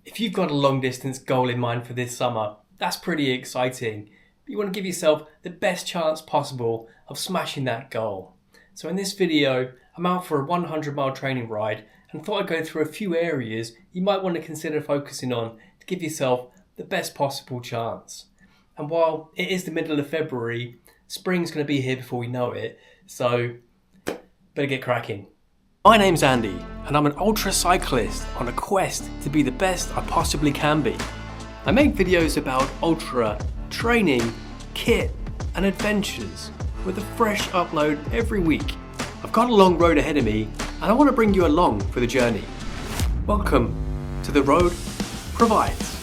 If you've got a long distance goal in mind for this summer, that's pretty exciting. You want to give yourself the best chance possible of smashing that goal. So in this video, I'm out for a 100-mile training ride and thought I'd go through a few areas you might want to consider focusing on to give yourself the best possible chance. And while it is the middle of February, spring's going to be here before we know it, so better get cracking. My name's Andy, and I'm an ultra cyclist on a quest to be the best I possibly can be. I make videos about ultra training, kit, and adventures with a fresh upload every week. I've got a long road ahead of me, and I want to bring you along for the journey. Welcome to The Road Provides.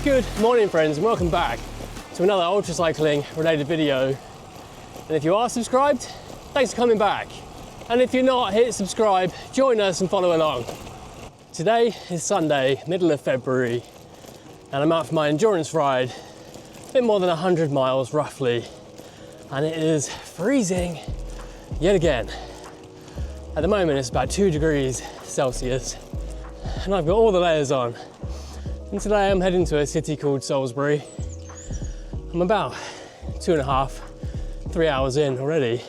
Good morning, friends, and welcome back to another ultra cycling related video. And if you are subscribed, thanks for coming back. And if you're not, hit subscribe, join us and follow along. Today is Sunday, middle of February, and I'm out for my endurance ride, a bit more than 100 miles roughly, and it is freezing yet again. At the moment it's about 2 degrees Celsius, and I've got all the layers on. And today I'm heading to a city called Salisbury. I'm about 2.5, 3 hours in already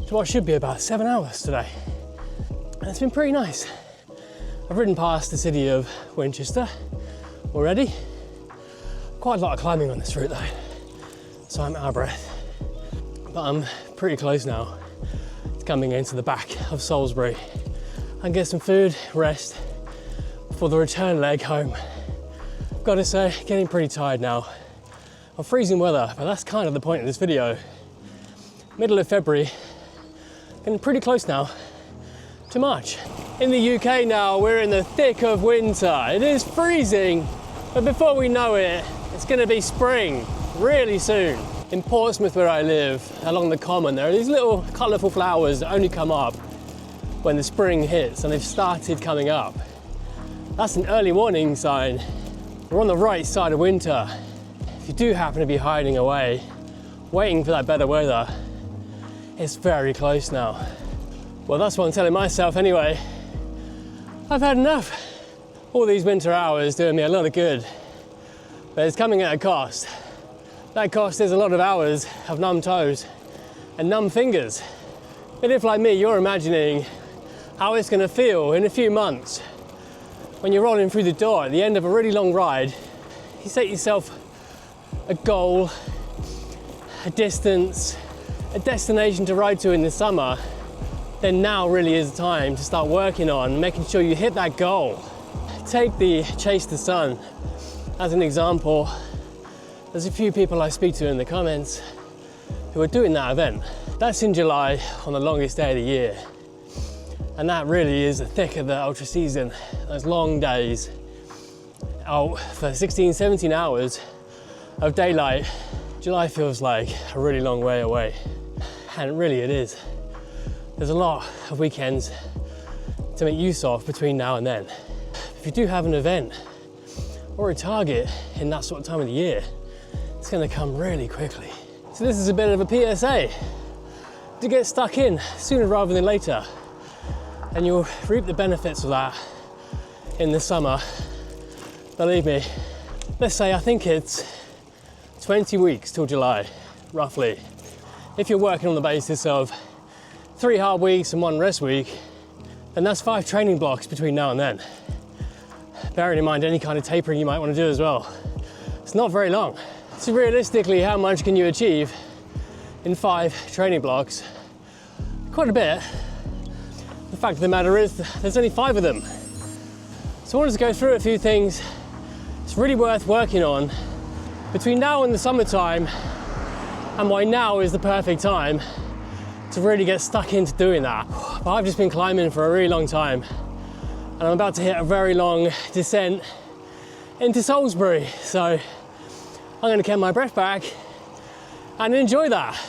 to what should be about 7 hours today. And it's been pretty nice. I've ridden past the city of Winchester already. Quite a lot of climbing on this route though, so I'm out of breath. But I'm pretty close now to coming into the back of Salisbury and get some food, rest for the return leg home. Gotta say, getting pretty tired now of freezing weather, but that's kind of the point of this video. Middle of February, getting pretty close now to March. In the UK now, we're in the thick of winter. It is freezing, but before we know it, it's gonna be spring really soon. In Portsmouth, where I live, along the common, there are these little colourful flowers that only come up when the spring hits, and they've started coming up. That's an early warning sign. We're on the right side of winter. If you do happen to be hiding away, waiting for that better weather, it's very close now. Well, that's what I'm telling myself anyway. I've had enough. All these winter hours doing me a lot of good, but it's coming at a cost. That cost is a lot of hours of numb toes and numb fingers. But if, like me, you're imagining how it's gonna feel in a few months when you're rolling through the door at the end of a really long ride, you set yourself a goal, a distance, a destination to ride to in the summer, then now really is the time to start working on making sure you hit that goal. Take the Chase the Sun as an example. There's a few people I speak to in the comments who are doing that event. That's in July on the longest day of the year. And that really is the thick of the ultra season. Those long days out for 16, 17 hours of daylight. July feels like a really long way away. And really it is. There's a lot of weekends to make use of between now and then. If you do have an event or a target in that sort of time of the year, it's going to come really quickly. So this is a bit of a PSA to get stuck in sooner rather than later, and you'll reap the benefits of that in the summer. Believe me. Let's say I think it's 20 weeks till July, roughly. If you're working on the basis of 3 hard weeks and 1 rest week, then that's 5 training blocks between now and then. Bearing in mind any kind of tapering you might want to do as well. It's not very long. So realistically, how much can you achieve in 5 training blocks? Quite a bit. The fact of the matter is, there's only 5 of them. So I wanted to go through a few things it's really worth working on between now and the summertime, and why now is the perfect time to really get stuck into doing that. But I've just been climbing for a really long time, and I'm about to hit a very long descent into Salisbury. So I'm going to get my breath back and enjoy that.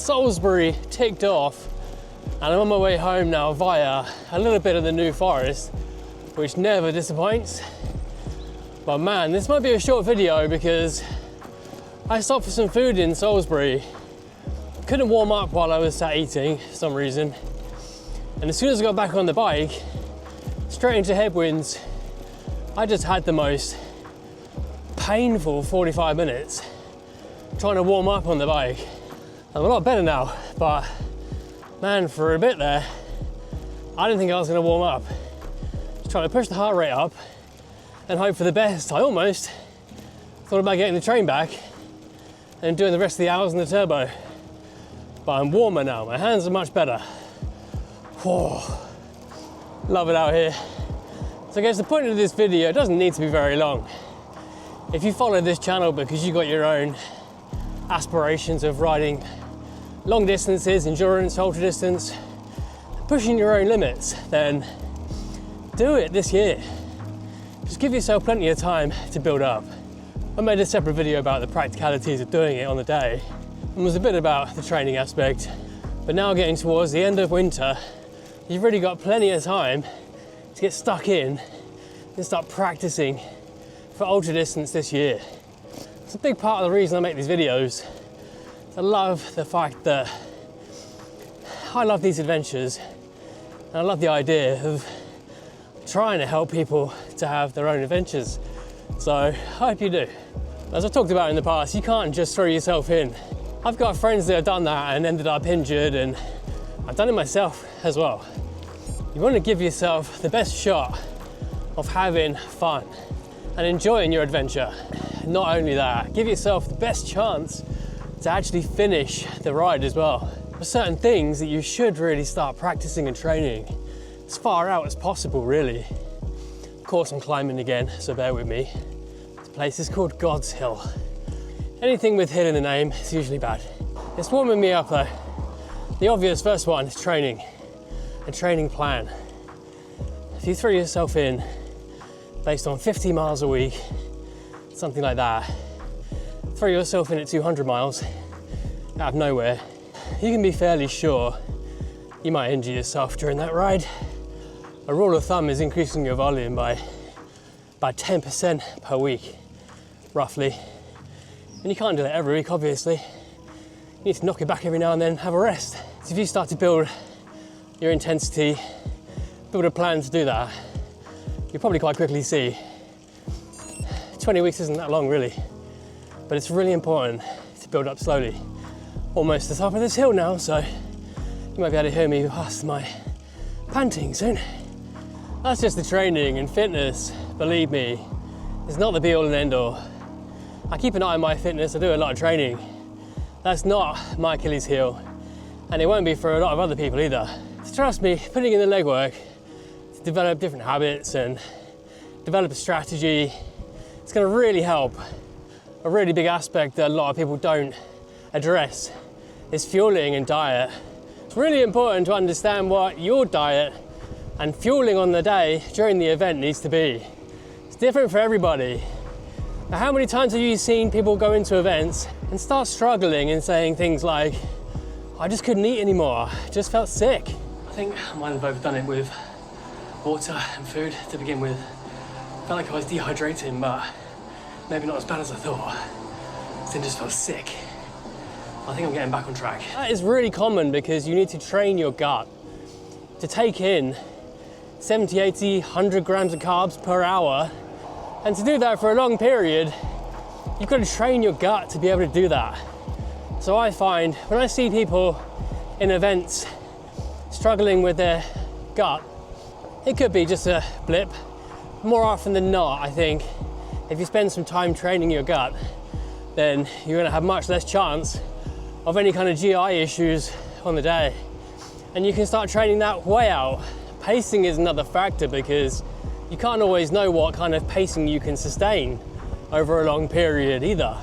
Salisbury ticked off, and I'm on my way home now via a little bit of the New Forest, which never disappoints. But man, this might be a short video because I stopped for some food in Salisbury. Couldn't warm up while I was sat eating for some reason. And as soon as I got back on the bike, straight into headwinds, I just had the most painful 45 minutes trying to warm up on the bike. I'm a lot better now, but man, for a bit there, I didn't think I was gonna warm up. Just trying to push the heart rate up and hope for the best. I almost thought about getting the train back and doing the rest of the hours in the turbo. But I'm warmer now, my hands are much better. Whoa, love it out here. So I guess the point of this video doesn't need to be very long. If you follow this channel because you got your own aspirations of riding long distances, endurance, ultra distance, pushing your own limits, then do it this year. Just give yourself plenty of time to build up. I made a separate video about the practicalities of doing it on the day, and was a bit about the training aspect. But now getting towards the end of winter, you've really got plenty of time to get stuck in and start practicing for ultra distance this year. It's a big part of the reason I make these videos. I love the fact that I love these adventures, and I love the idea of trying to help people to have their own adventures. So I hope you do. As I've talked about in the past, you can't just throw yourself in. I've got friends that have done that and ended up injured, and I've done it myself as well. You want to give yourself the best shot of having fun and enjoying your adventure. Not only that, give yourself the best chance to actually finish the ride as well. There's certain things that you should really start practicing and training as far out as possible, really. Of course, I'm climbing again, so bear with me. This place is called God's Hill. Anything with hill in the name is usually bad. It's warming me up though. The obvious first one is training, a training plan. If you throw yourself in based on 50 miles a week, something like that, throw yourself in at 200 miles out of nowhere, you can be fairly sure you might injure yourself during that ride. A rule of thumb is increasing your volume by about 10% per week, roughly. And you can't do that every week, obviously. You need to knock it back every now and then, have a rest. So if you start to build your intensity, build a plan to do that, you'll probably quite quickly see 20 weeks isn't that long, really. But it's really important to build up slowly. Almost the top of this hill now, so you might be able to hear me past my panting soon. That's just the training, and fitness, believe me, is not the be all and end all. I keep an eye on my fitness, I do a lot of training. That's not my Achilles heel, and it won't be for a lot of other people either. So trust me, putting in the legwork to develop different habits and develop a strategy, it's gonna really help. A really big aspect that a lot of people don't address is fueling and diet. It's really important to understand what your diet and fueling on the day during the event needs to be. It's different for everybody. Now, how many times have you seen people go into events and start struggling and saying things like, I just couldn't eat anymore, I just felt sick? I think I might have overdone it with water and food to begin with. Felt like I was dehydrating, but maybe not as bad as I thought. Then just felt sick. I think I'm getting back on track. That is really common because you need to train your gut to take in 70, 80, 100 grams of carbs per hour. And to do that for a long period, you've got to train your gut to be able to do that. So I find when I see people in events struggling with their gut, it could be just a blip. More often than not, I think, if you spend some time training your gut, then you're gonna have much less chance of any kind of GI issues on the day. And you can start training that way out. Pacing is another factor because you can't always know what kind of pacing you can sustain over a long period either.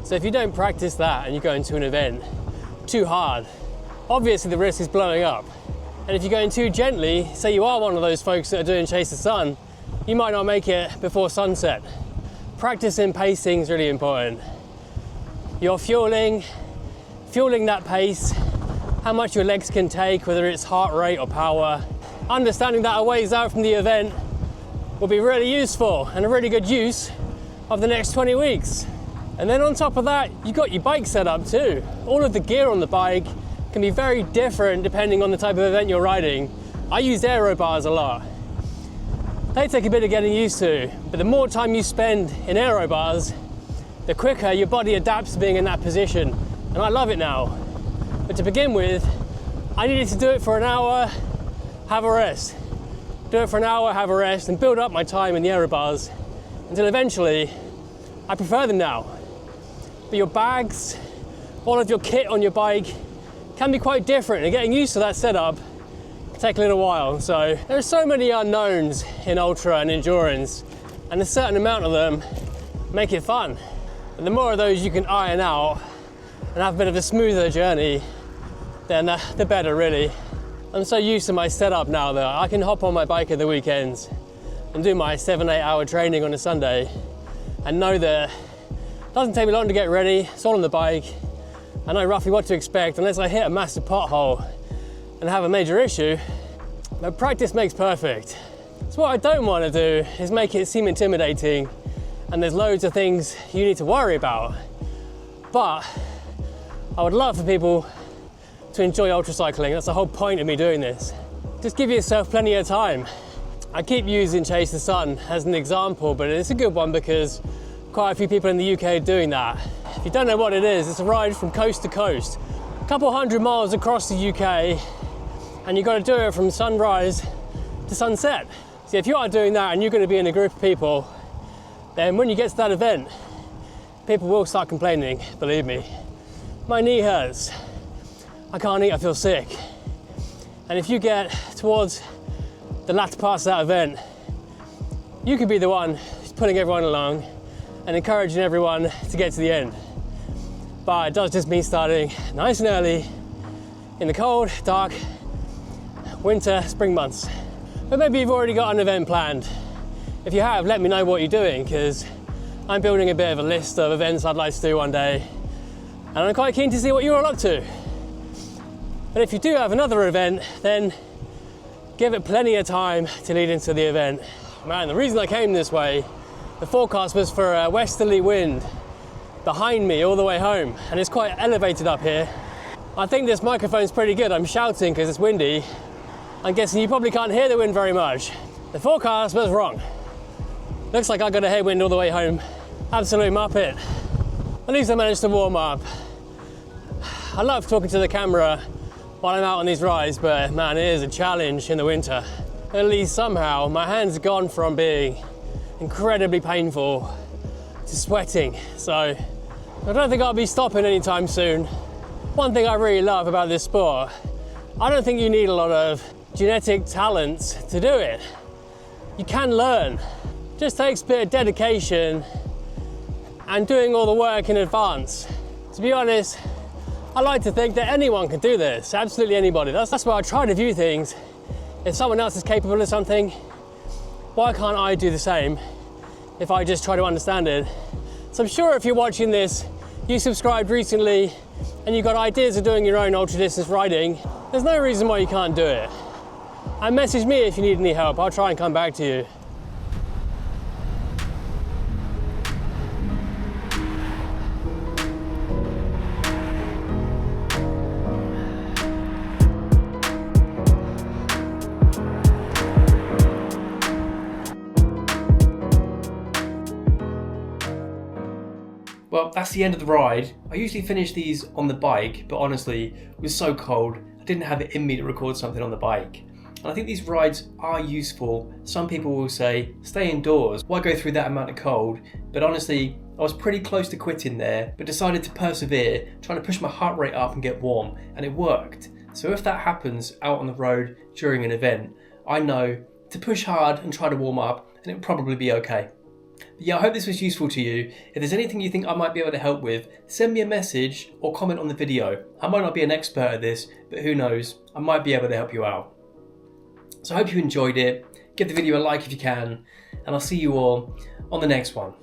So if you don't practice that and you go into an event too hard, obviously the risk is blowing up. And if you're going too gently, say you are one of those folks that are doing Chase the Sun, you might not make it before sunset. Practicing pacing is really important. Your fueling fueling that pace, how much your legs can take, whether it's heart rate or power. Understanding that a ways out from the event will be really useful and a really good use of the next 20 weeks. And then on top of that, you've got your bike set up too. All of the gear on the bike can be very different depending on the type of event you're riding. I use aero bars a lot. They take a bit of getting used to, but the more time you spend in aero bars, the quicker your body adapts to being in that position. And I love it now. But to begin with, I needed to do it for an hour, have a rest. Do it for an hour, have a rest, and build up my time in the aero bars until eventually I prefer them now. But your bags, all of your kit on your bike can be quite different, and getting used to that setup can take a little while. So there are so many unknowns in ultra and endurance, and a certain amount of them make it fun. And the more of those you can iron out and have a bit of a smoother journey, then the better, really. I'm so used to my setup now that I can hop on my bike at the weekends and do my 7-8 hour training on a Sunday and know that it doesn't take me long to get ready. It's all on the bike. I know roughly what to expect unless I hit a massive pothole and have a major issue. But practice makes perfect. So what I don't want to do is make it seem intimidating and there's loads of things you need to worry about. But I would love for people to enjoy ultra cycling. That's the whole point of me doing this. Just give yourself plenty of time. I keep using Chase the Sun as an example, but it's a good one because quite a few people in the UK are doing that. If you don't know what it is, it's a ride from coast to coast, a couple hundred miles across the UK, and you've got to do it from sunrise to sunset. So if you are doing that and you're going to be in a group of people, then when you get to that event, people will start complaining, believe me. My knee hurts. I can't eat, I feel sick. And if you get towards the latter parts of that event, you could be the one who's pulling everyone along and encouraging everyone to get to the end. But it does just mean starting nice and early in the cold, dark, winter, spring months. But maybe you've already got an event planned. If you have, let me know what you're doing, because I'm building a bit of a list of events I'd like to do one day, and I'm quite keen to see what you're all up to. But if you do have another event, then give it plenty of time to lead into the event. Man, the reason I came this way, the forecast was for a westerly wind behind me all the way home, and it's quite elevated up here. I think this microphone's pretty good. I'm shouting because it's windy. I'm guessing you probably can't hear the wind very much. The forecast was wrong. Looks like I got a headwind all the way home. Absolute muppet. At least I managed to warm up. I love talking to the camera while I'm out on these rides, but man, it is a challenge in the winter. At least somehow my hands have gone from being incredibly painful to sweating. So I don't think I'll be stopping anytime soon. One thing I really love about this sport, I don't think you need a lot of genetic talents to do it. You can learn. It just takes a bit of dedication and doing all the work in advance. To be honest, I like to think that anyone can do this, absolutely anybody. That's why I try to view things. If someone else is capable of something, why can't I do the same if I just try to understand it? So I'm sure if you're watching this, you subscribed recently and you've got ideas of doing your own ultra distance riding, there's no reason why you can't do it. And message me if you need any help, I'll try and come back to you. Well, that's the end of the ride. I usually finish these on the bike, but honestly, it was so cold, I didn't have it in me to record something on the bike. And I think these rides are useful. Some people will say, stay indoors, why go through that amount of cold? But honestly, I was pretty close to quitting there, but decided to persevere, trying to push my heart rate up and get warm, and it worked. So if that happens out on the road during an event, I know to push hard and try to warm up, and it'll probably be okay. But yeah, I hope this was useful to you. If there's anything you think I might be able to help with, send me a message or comment on the video. I might not be an expert at this, but who knows, I might be able to help you out. So I hope you enjoyed it. Give the video a like if you can, and I'll see you all on the next one.